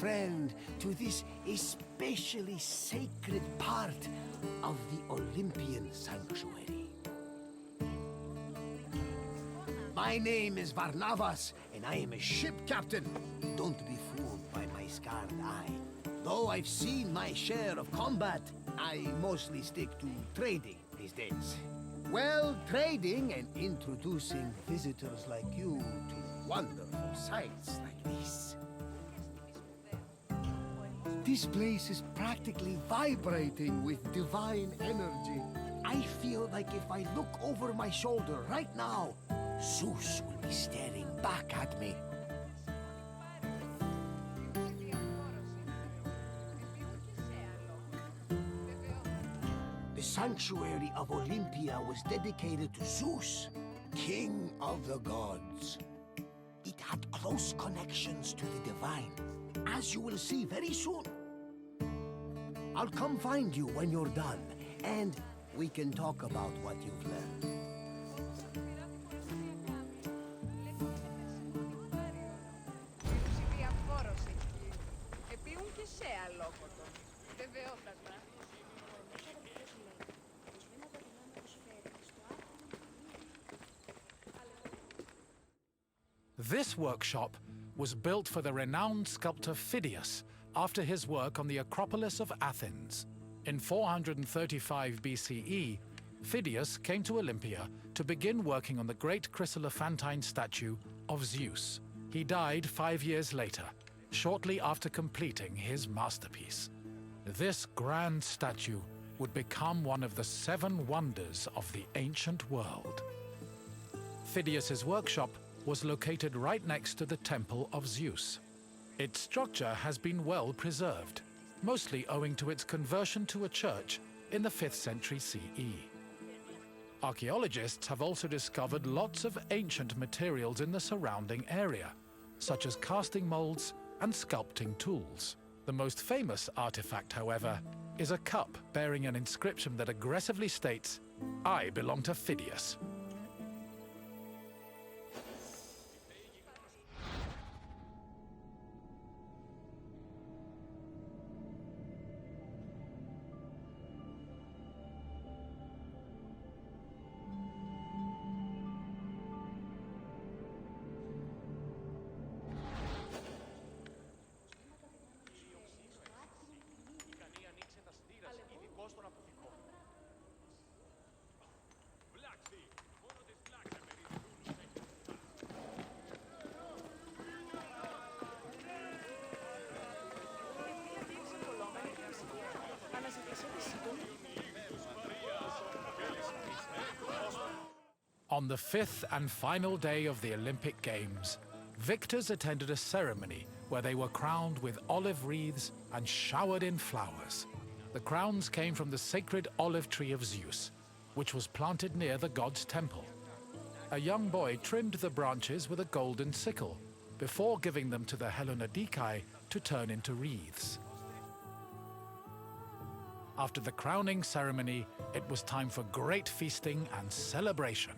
friend, to this especially sacred part of the Olympian sanctuary. My name is Varnavas, and I am a ship captain. Don't be fooled by my scarred eye. Though I've seen my share of combat, I mostly stick to trading these days. Well, trading and introducing visitors like you to wonderful sights like this. This place is practically vibrating with divine energy. I feel like if I look over my shoulder right now, Zeus will be staring back at me. The sanctuary of Olympia was dedicated to Zeus, king of the gods. It had close connections to the divine, as you will see very soon. I'll come find you when you're done, and we can talk about what you've learned. This workshop was built for the renowned sculptor Phidias after his work on the Acropolis of Athens. In 435 BCE, Phidias came to Olympia to begin working on the great chryselephantine statue of Zeus. He died 5 years later, shortly after completing his masterpiece. This grand statue would become one of the 7 wonders of the ancient world. Phidias's workshop was located right next to the Temple of Zeus. Its structure has been well preserved, mostly owing to its conversion to a church in the 5th century CE. Archaeologists have also discovered lots of ancient materials in the surrounding area, such as casting molds and sculpting tools. The most famous artifact, however, is a cup bearing an inscription that aggressively states, "I belong to Phidias." On the 5th and final day of the Olympic Games, victors attended a ceremony where they were crowned with olive wreaths and showered in flowers. The crowns came from the sacred olive tree of Zeus, which was planted near the god's temple. A young boy trimmed the branches with a golden sickle before giving them to the Hellanodikai to turn into wreaths. After the crowning ceremony, it was time for great feasting and celebration.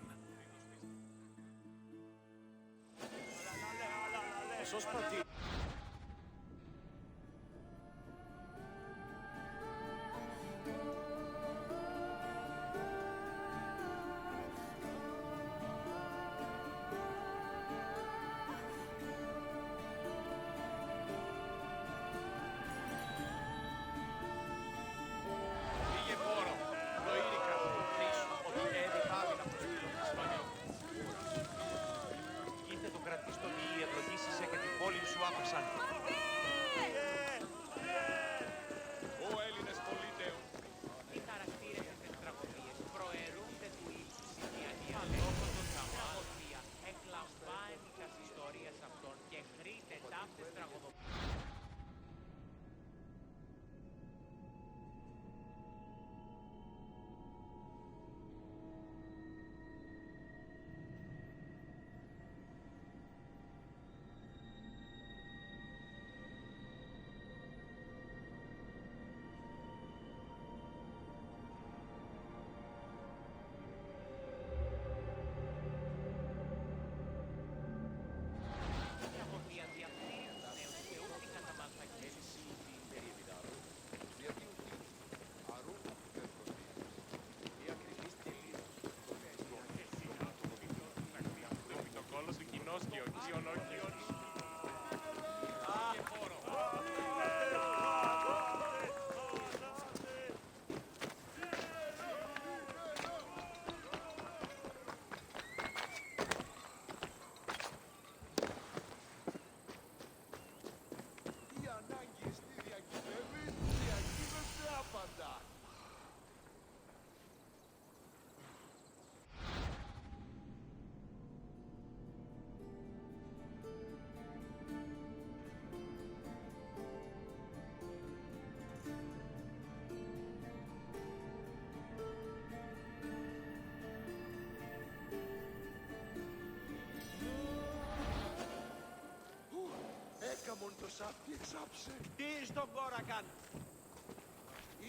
Τι στον κόρα κάνει.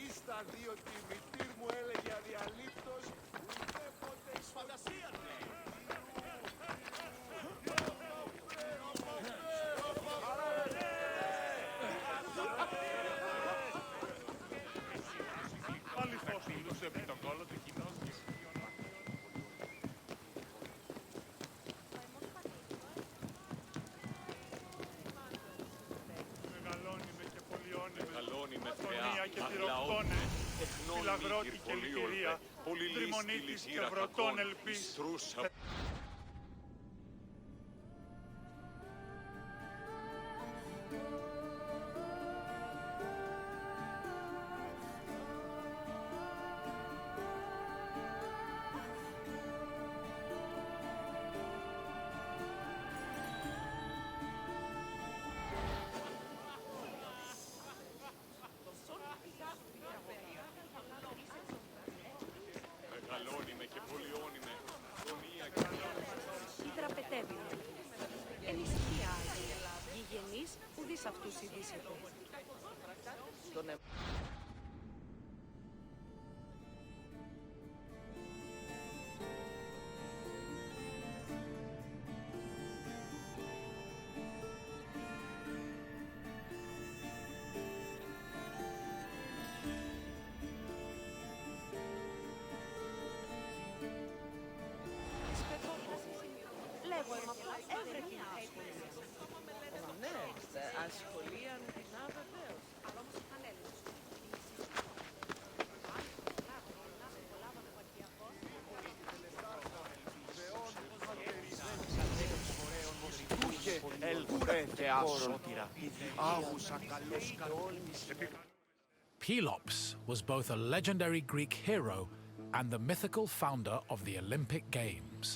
Ήστα διότι η μητήρ μου έλεγε αδιαλείπτως ούτε ποτέ εις φαντασία του. Πάλι φως μιλούσε επί τον κόλο του κοινός. Μεγαλώνει με και πολιώνει με φωνία και πυροκτώνε, φυλαγρώτη και λυτηρία, δρυμονίτης και βρωτών ελπίς. Μεγαλώνει με και πολιώνει με φωνία και Υδραπετεύει. Ενισχύει άλλη. Γηγενής ουδείς αυτούς ειδήσεται. Λέγω εμ' αυτό έβρεπε να ασχοληθείς. Ναι, ασχολίαν να βεβαίως. Αλλά όμως ανέλεγες. Pelops was both a legendary Greek hero and the mythical founder of the Olympic Games.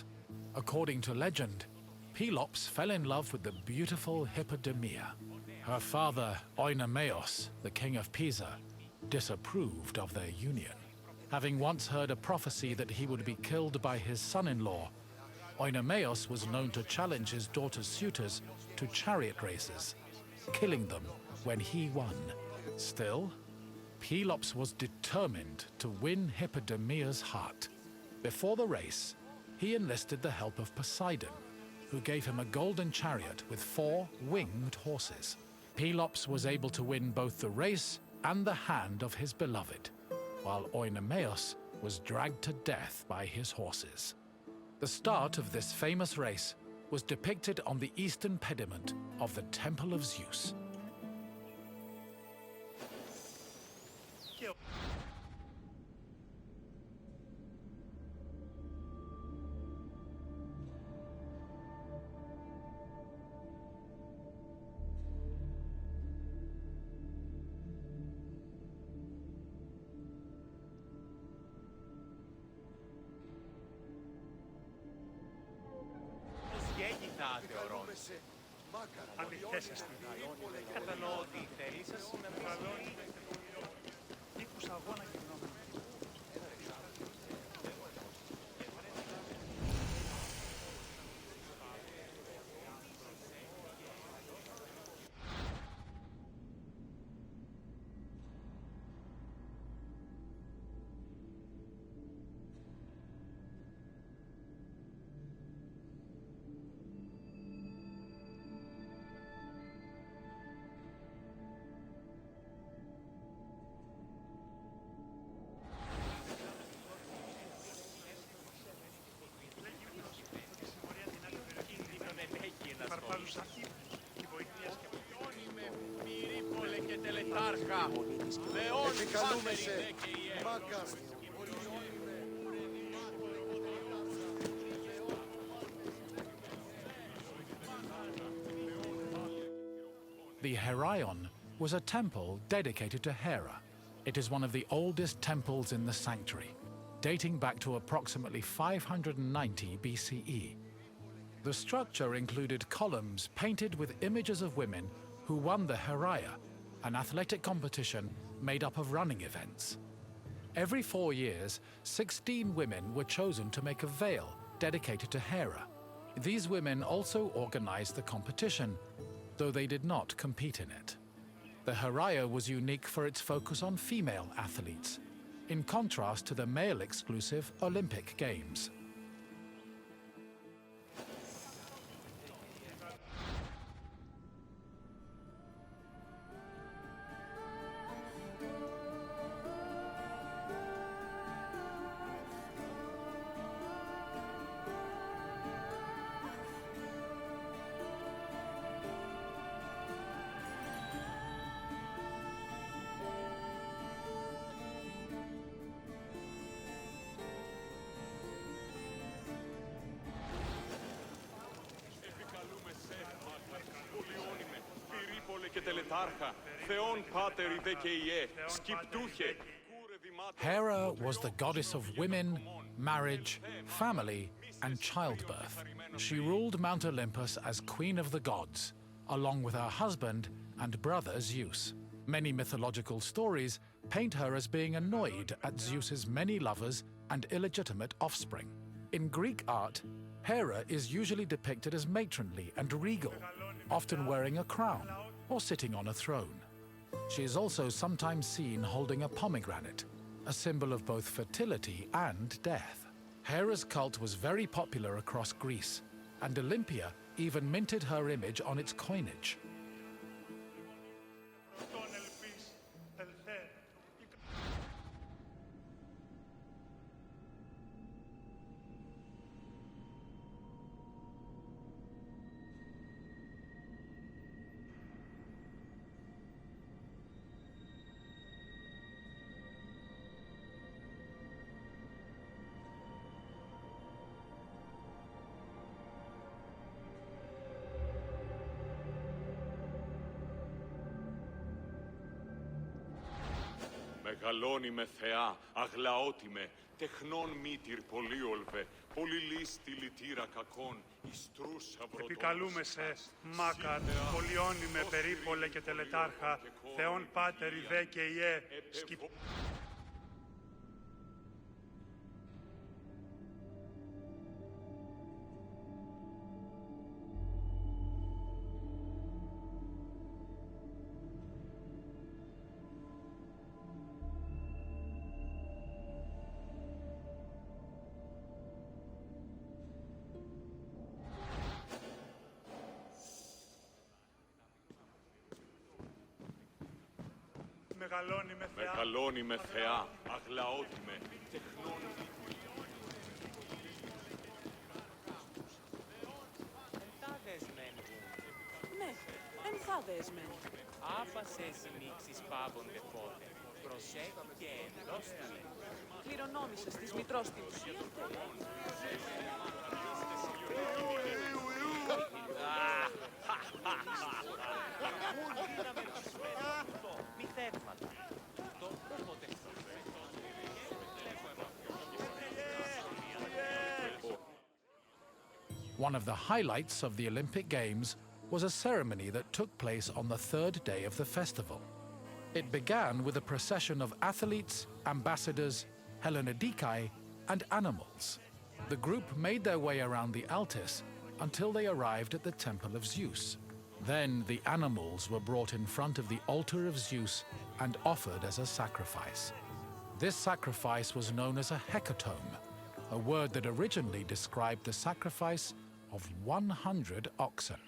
According to legend, Pelops fell in love with the beautiful Hippodamia. Her father, Oenomaus, the king of Pisa, disapproved of their union. Having once heard a prophecy that he would be killed by his son-in-law, Oenomaus was known to challenge his daughter's suitors to chariot races, killing them when he won. Still, Pelops was determined to win Hippodamia's heart. Before the race, he enlisted the help of Poseidon, who gave him a golden chariot with 4 winged horses. Pelops was able to win both the race and the hand of his beloved, while Oenomaus was dragged to death by his horses. The start of this famous race was depicted on the eastern pediment of the Temple of Zeus. Γέγινα θεωρώ. Αντιθέσαστε. Κατανοώ ότι η θέλη σας είναι να μεγαλώνει. Ήκουσα αγώνα γυμνόμενα. Επικαλούμε σε Μάκας. The Heraion was a temple dedicated to Hera. It is one of the oldest temples in the sanctuary, dating back to approximately 590 BCE. The structure included columns painted with images of women who won the Heraia, an athletic competition made up of running events. Every 4 years, 16 women were chosen to make a veil dedicated to Hera. These women also organized the competition though they did not compete in it. The Heraya was unique for its focus on female athletes, in contrast to the male-exclusive Olympic Games. Και τελετάρχα, Θεόν Πάτερ ιδε και Ιε, σκυπτούχε. Hera was the goddess of women, marriage, family, and childbirth. She ruled Mount Olympus as queen of the gods, along with her husband and brother Zeus. Many mythological stories paint her as being annoyed at Zeus's many lovers and illegitimate offspring. In Greek art, Hera is usually depicted as matronly and regal, often wearing a crown or sitting on a throne. She is also sometimes seen holding a pomegranate, a symbol of both fertility and death. Hera's cult was very popular across Greece, and Olympia even minted her image on its coinage. Μεγαλώνει με θεά, αγλαώτη με, τεχνών μήτυρ πολύολβε, πολυλίστη λυτήρα κακών, ιστρούς αυροτών. Επικαλούμε σε, Μάκαρ, πολυώνυμε περίπολε και τελετάρχα, Θεόν Πάτερ ιδε και Ιε, Μεγαλώνει με θεά, αγλαώτη με, τεχνών Ναι, ενθάδες μεν. Άφασες οι νήξεις πάβονται πότε. Προσέχει και εντός του είναι. Κληρονόμησες της μητρός την ουσία. Μη θέρματα. Το όποτε One of the highlights of the Olympic Games was a ceremony that took place on the third day of the festival. It began with a procession of athletes, ambassadors, Hellenodikai, and animals. The group made their way around the Altis until they arrived at the Temple of Zeus. Then the animals were brought in front of the altar of Zeus and offered as a sacrifice. This sacrifice was known as a hecatomb, a word that originally described the sacrifice of 100 oxen.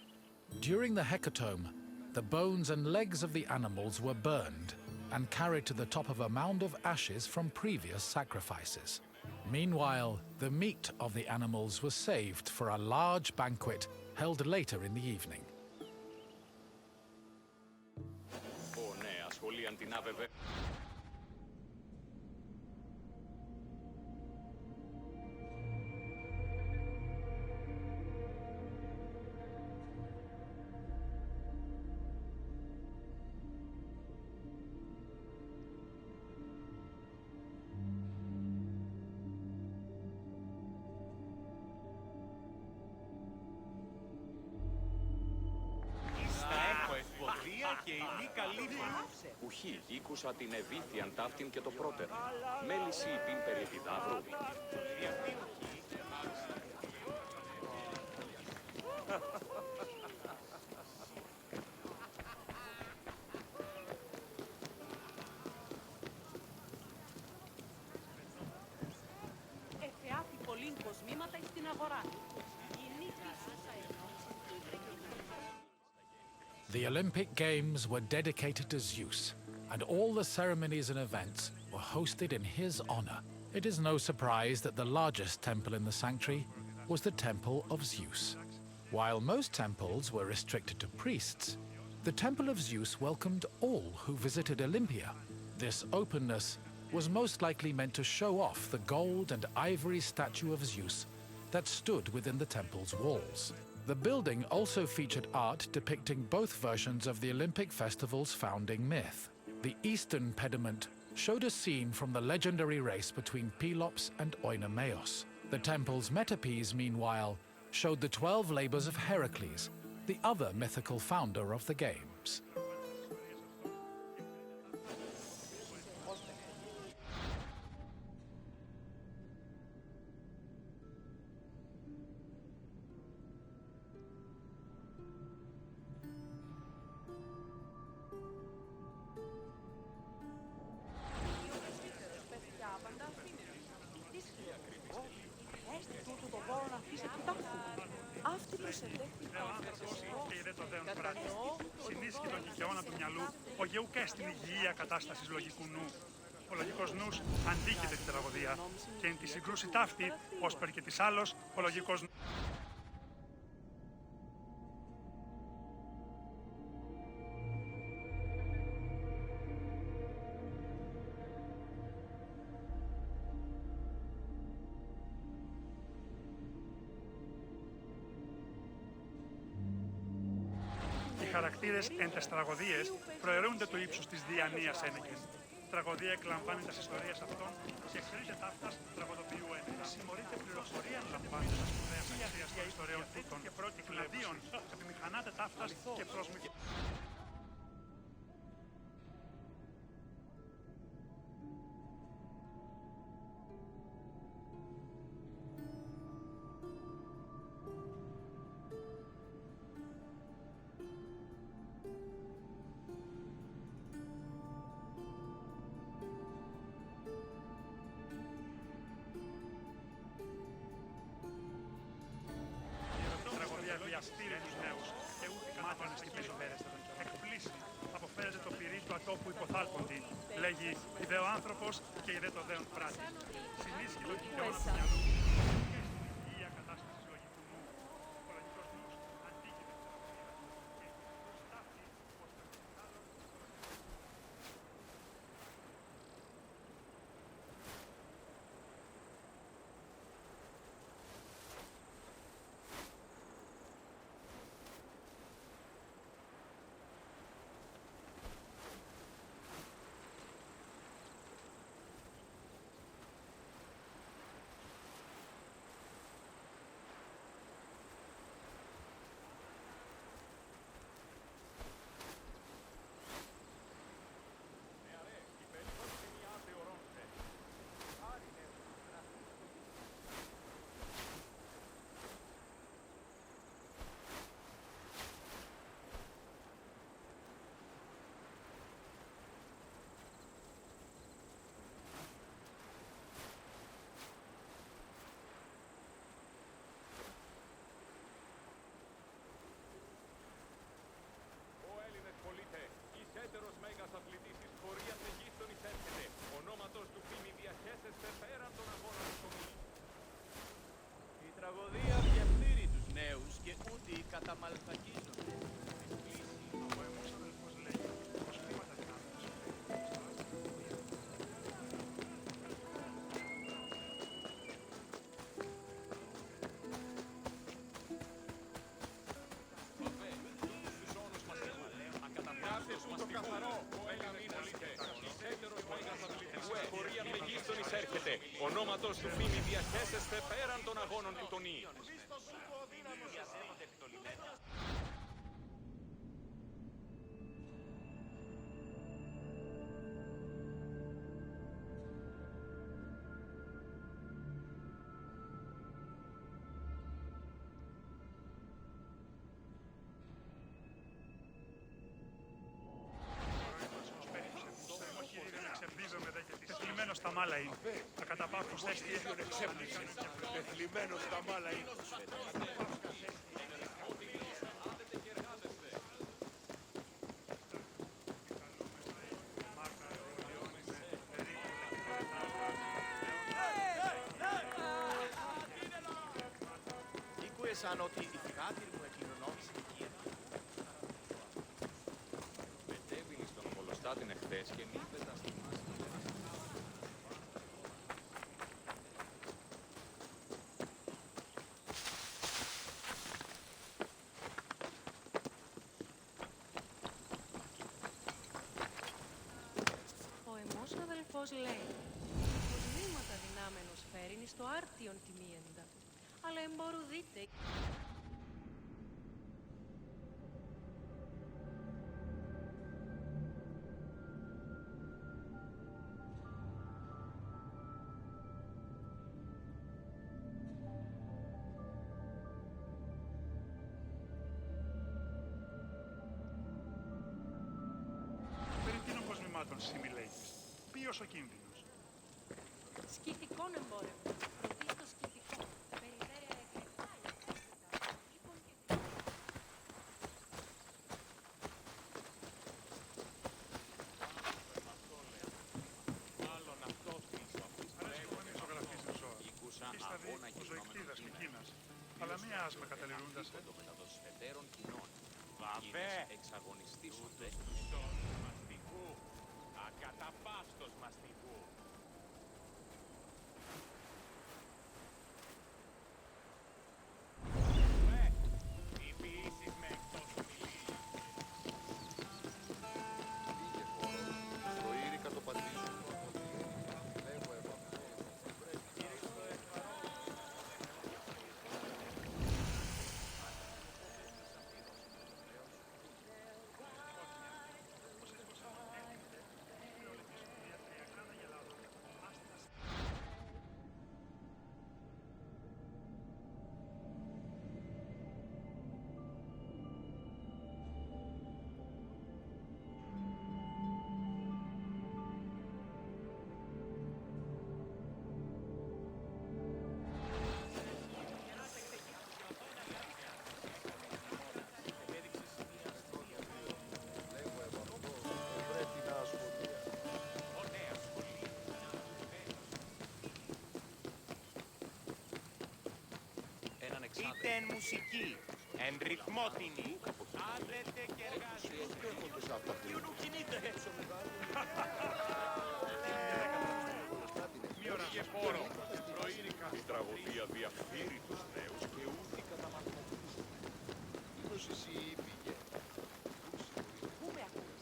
During the hecatomb, the bones and legs of the animals were burned and carried to the top of a mound of ashes from previous sacrifices. Meanwhile, the meat of the animals was saved for a large banquet held later in the evening. ναι, ασχολίαν την άβεβε. και ηλί καλύφη. Ουχή, ήκουσα την ευήθιαν ταύτην και το πρώτερο. Μέληση υπήν περί επιδαύρου. The Olympic Games were dedicated to Zeus, and all the ceremonies and events were hosted in his honor. It is no surprise that the largest temple in the sanctuary was the Temple of Zeus. While most temples were restricted to priests, the Temple of Zeus welcomed all who visited Olympia. This openness was most likely meant to show off the gold and ivory statue of Zeus that stood within the temple's walls. The building also featured art depicting both versions of the Olympic festival's founding myth. The eastern pediment showed a scene from the legendary race between Pelops and Oikoneos. The temple's metapiece, meanwhile, showed the 12 labors of Heracles, the other mythical founder of the games. Αυτή προσελέχθη και είδε το δέον πράτη. Συνίσχυ των δικαιώνα του μυαλού, ο γεουκέ στην υγιεία κατάσταση λογικού νου. Ο λογικός νους αντίκειται την τραγωδία και εν τη συγκρούση ταύτη, ως περ και της άλλος, ο λογικός νους. Οι χαρακτήρες εν τες τραγωδίες προαιρούνται του ύψους της διανοίας ένεκεν. Τραγωδία εκλαμβάνει τις ιστορίες αυτών και εξαιρείται ταύτας τραγωδοποιού ένεκα. Συμμορείται πληροφορία λαμβάνει τα σπουδαία αξίας των ιστοριών τούτων και πρώτη κλαδίων επιμηχανάται ταύτας και προσμη... διαστήρει τους νέους και ούτε μάτωνε στην περιφέρεια. Εκπλήσει, αποφέρεται το πυρί του ατόπου υποθάλποντη. Λέγει ιδε ο άνθρωπος και ιδε το δέον πράτη. Συνίσχυ το δικαιώνα του μυαλού και στην υγεία κατάσταση λογικού νου. Ο λογικός νους αντίκειται την τραγωδία και στάφτει ως Έτερος μέγας αθλητής της πορείας Αιγύπτων εισέρχεται. Ονόματος του φήμη διαχέσεστε πέραν των αγώνων του μη. Η τραγωδία διαφθείρει τους νέους και ούτε καταμαλθακίζονται. Ο αιμός αδελφός λέει, πως χρήματα δυνάμεις. Ονόματος του φήμη διαχέσεστε πέραν των αγώνων του τονί. Πεθλιμμένος στα μάλα είναι. Θα καταπάφω στέστη. Πεθλιμμένος στα μάλα είναι. σαν ότι η φυγάτηρη μου εκληρονόμησε την γη. Μετέβηλε στον Κολοστάτην εχθές και μη είπε τα στιγμάς. Ο εμός αδελφός λέει πως νήματα δυνάμενος φέρειν εις το άρτιον τιμίεντα, αλλά εμπόρου δείτε Περί τίνων κοσμημάτων σημιλέγεις. Ποιος ο κίνδυνος? σκηθικών εμπόρευμα, πρωτίστως σκηθικών, περιφέρεια εκρηκτάλια, λοιπόν και Μάλλον αυτός πίσω από τις Αρέσκω μόνοι ζωγραφίζουν ζώα. Ήκουσα Ήστα δει αγώνα και ζωηκτίδας και Κίνας. Αλλά μία άσμα καταληρούντας, των μεταδοσφαιτέρων κοινών. Βαβέ! Εξαγωνιστήσονται. Τούτος μαστιγού, ακαταπαύστος μαστιγού. Μη ποιήσεις με εκτός ομιλής. Πήγε χώρο, το ήρικα το πατήσου. Λέγω εγώ αυτό, λέγω εγώ αυτό, πρέπει να ασχολεί. Ωραία σχολή. Έναν εξάδελφο. Είτε εν μουσική, εν ρυθμότινη, άδετε και εργάζεστε. Έρχονται σε αυτά που Ποιονού κινείται. Πήγε φόρο. Προείρικα. Η τραγωδία διαφύρει τους νέους και ούτε καταμαρτυρίζουν. Μήπως εσύ πήγε. πού με ακούς,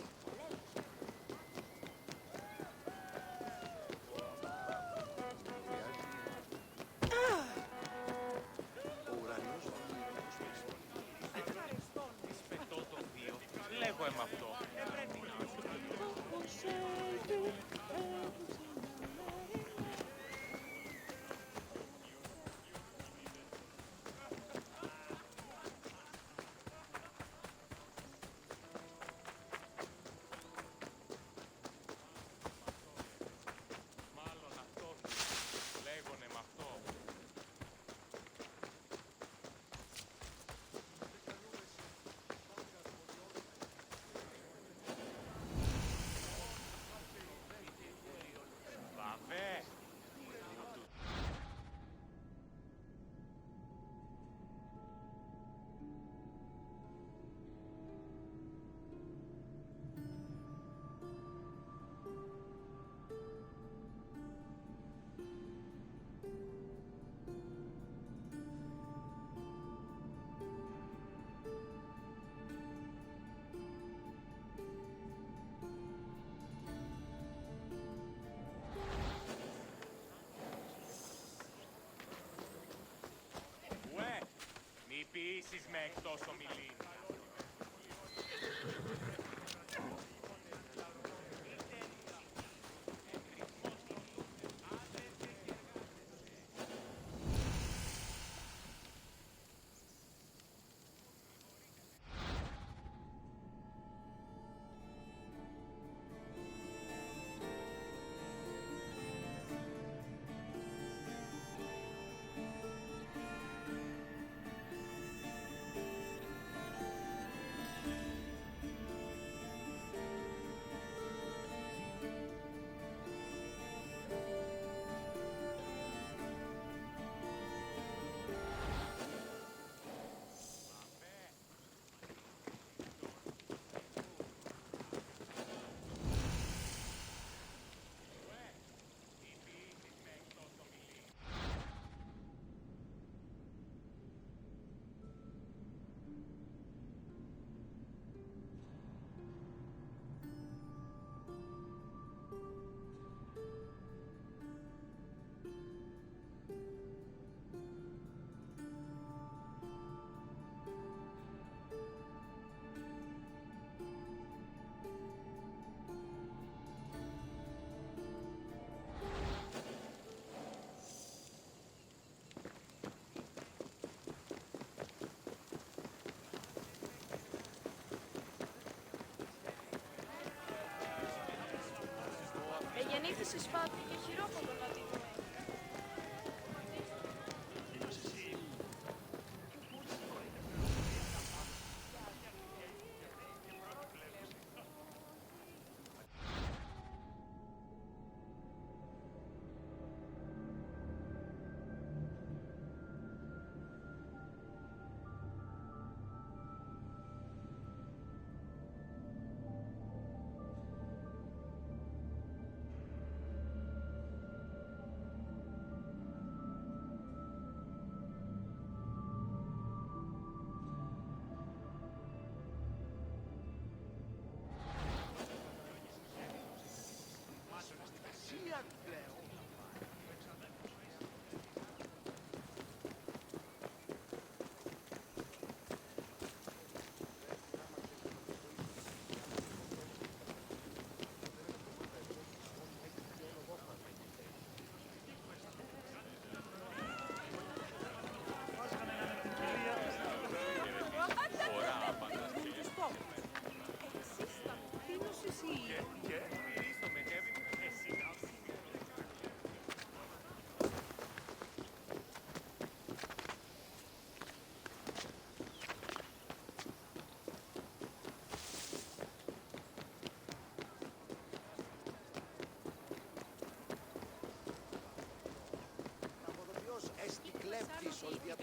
Ο ουρανός Της πετώ το δύο. Λέγω εμ' αυτό. Πρέπει να μάλλον αυτός. Λέγονε μ' αυτό. Βαβέ! Ουε! Μη ποιήσεις με εκτός ομιλήν. Είχε συσπάτη και χειρόφωνο να δει.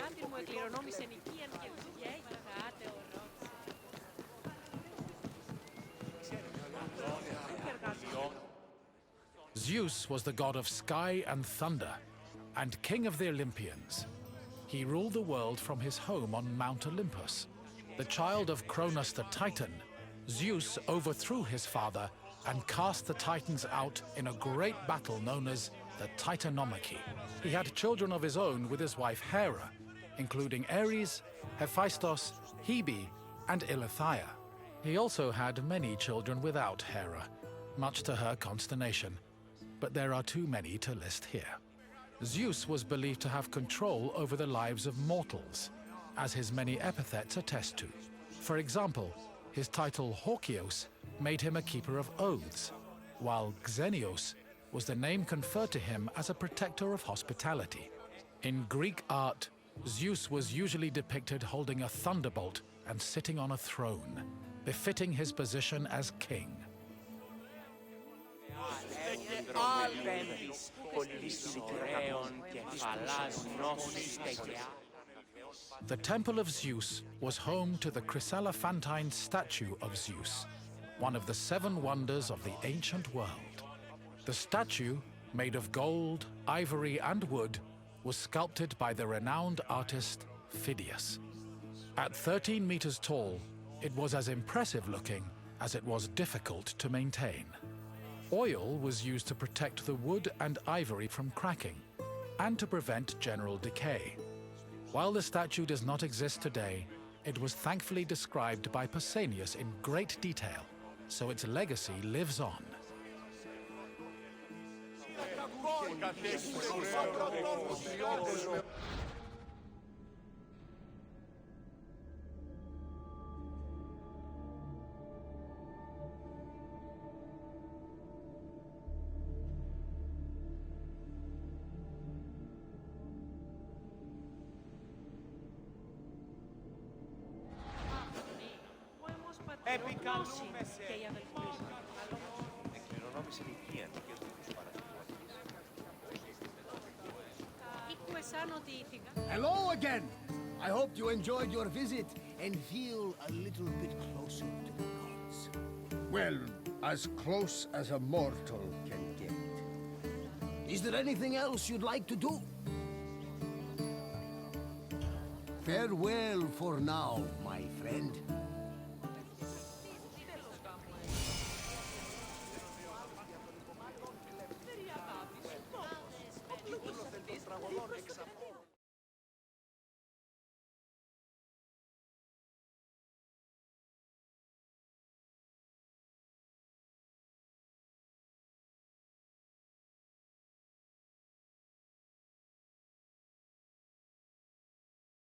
Κάτι μου εκληρονόμησε νοικίαν και δουλειά, γάτε ο Zeus was the god of sky and thunder, and king of the Olympians. He ruled the world from his home on Mount Olympus. The child of Cronus the Titan, Zeus overthrew his father and cast the Titans out in a great battle known as the Titanomachy. He had children of his own with his wife Hera, including Ares, Hephaestus, Hebe, and Eileithyia. He also had many children without Hera, much to her consternation, but there are too many to list here. Zeus was believed to have control over the lives of mortals, as his many epithets attest to. For example, his title Horkios made him a keeper of oaths, while Xenios was the name conferred to him as a protector of hospitality. In Greek art, Zeus was usually depicted holding a thunderbolt and sitting on a throne, befitting his position as king. The Temple of Zeus was home to the chryselephantine statue of Zeus, one of the 7 wonders of the ancient world. The statue, made of gold, ivory, and wood, was sculpted by the renowned artist Phidias. At 13 meters tall, it was as impressive looking as it was difficult to maintain. Oil was used to protect the wood and ivory from cracking and to prevent general decay. While the statue does not exist today, it was thankfully described by Pausanias in great detail, so its legacy lives on. Επικαλούμεσαι. Εκληρονόμησε νοικίαν και τους παρασκευαστές. Hello again! I hope you enjoyed your visit and feel a little bit closer to the gods. Well, as close as a mortal can get. Is there anything else you'd like to do? Farewell for now, my friend. τραγωδών εξ αυτών